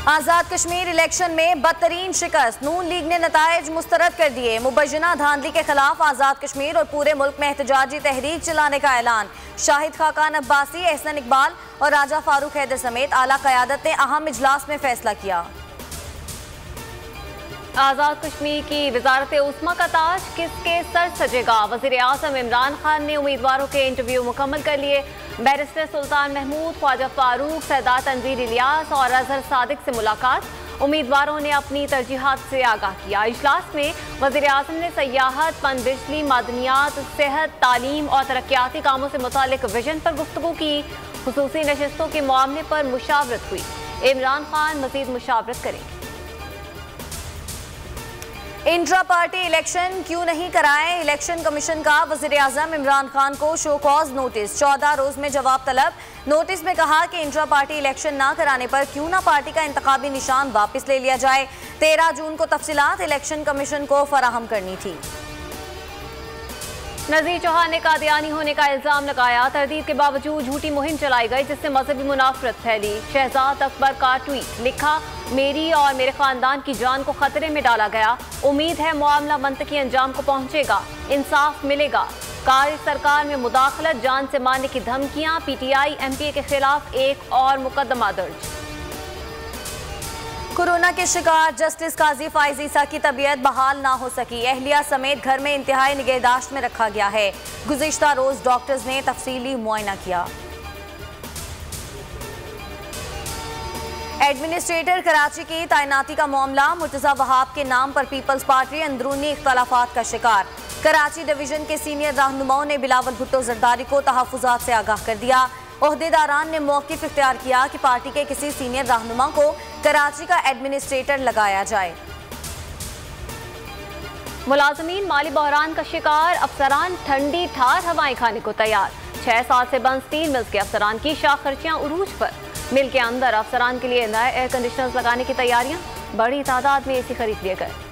Azad Kashmir election में बदतरीन शिकस्त, नून league ने नताइज मुस्तरद कर दिए। मुबैना धांधली के खिलाफ आज़ाद कश्मीर और पूरे मुल्क में एहतजाजी तहरीक चलाने का ऐलान। शाहिद खाकान अब्बासी, एहसन इकबाल और राजा फारूक हैदर समेत आला क़यादत ने अहम इजलास में फैसला किया। आज़ाद कश्मीर की वजारत उस्मा का ताज किसके सर सजेगा? वज़ीर आज़म इमरान खान ने उम्मीदवारों के इंटरव्यू मुकम्मल कर लिए। बैरिस्टर सुल्तान महमूद, ख्वाजा फारूक, सैदात तनवीर इलियास और अजहर सादिक से मुलाकात। उम्मीदवारों ने अपनी तरजीहात से आगाह किया। इजलास में वज़ीर आज़म ने सयाहत, पनबिजली, मादनियात, सेहत, तालीम और तरक्याती कामों से मुतालिक विजन पर गुफ्तगू की। खुसूसी नशिस्तों के मामले पर मुशावरत हुई। इमरान खान मज़ीद मुशावरत करेंगे। इंट्रा पार्टी इलेक्शन क्यों नहीं कराएं? इलेक्शन कमीशन का वज़ीर आज़म इमरान खान को शो कॉज नोटिस, 14 रोज में जवाब तलब। नोटिस में कहा कि इंट्रा पार्टी इलेक्शन ना कराने पर क्यों ना पार्टी का इंतखाबी निशान वापस ले लिया जाए। 13 जून को तफसीलात इलेक्शन कमीशन को फराहम करनी थी। नज़ीर चौहान ने कादियानी होने का इल्जाम लगाया। तरदीद के बावजूद झूठी मुहिम चलाई गई जिससे मजहबी मुनाफरत फैली। शहजाद अकबर का ट्वीट, लिखा, मेरी और मेरे खानदान की जान को खतरे में डाला गया। उम्मीद है मामला मंतकी अंजाम को पहुंचेगा, इंसाफ मिलेगा। कारी सरकार में मुदाखलत, जान से मारने की धमकियां। PTI MPA के खिलाफ एक और मुकदमा दर्ज। कोरोना के शिकार जस्टिस काजी फाइज ईसा की तबीयत बहाल ना हो सकी। अहलिया समेत घर में इंतहाई निगहदाश्त में रखा गया है। गुज़िश्ता रोज डॉक्टर्स ने तफसीली मुआयना किया। एडमिनिस्ट्रेटर कराची की तैनाती का मामला, मुर्तज़ा वहाब के नाम पर पीपल्स पार्टी अंदरूनी इख्तलाफात का शिकार। कराची डिवीजन के सीनियर रहनुमाओं ने बिलावल भुट्टो जरदारी को तहफ़्फ़ुज़ात से आगाह कर दिया। ओहदेदारान ने मौक़िफ़ इख्तियार किया कि पार्टी के किसी सीनियर रहनुमा को कराची का एडमिनिस्ट्रेटर लगाया जाए। मुलाजमीन माली बहरान का शिकार, अफसरान ठंडी ठार हवाएं खाने को तैयार। 6 साल से बंद स्टील मिल्स के अफसरान की शाख खर्चियां उरूज पर। मिल के अंदर अफसरान के लिए नए एयर कंडीशनर्स लगाने की तैयारियां, बड़ी तादाद में AC खरीद लिए गए।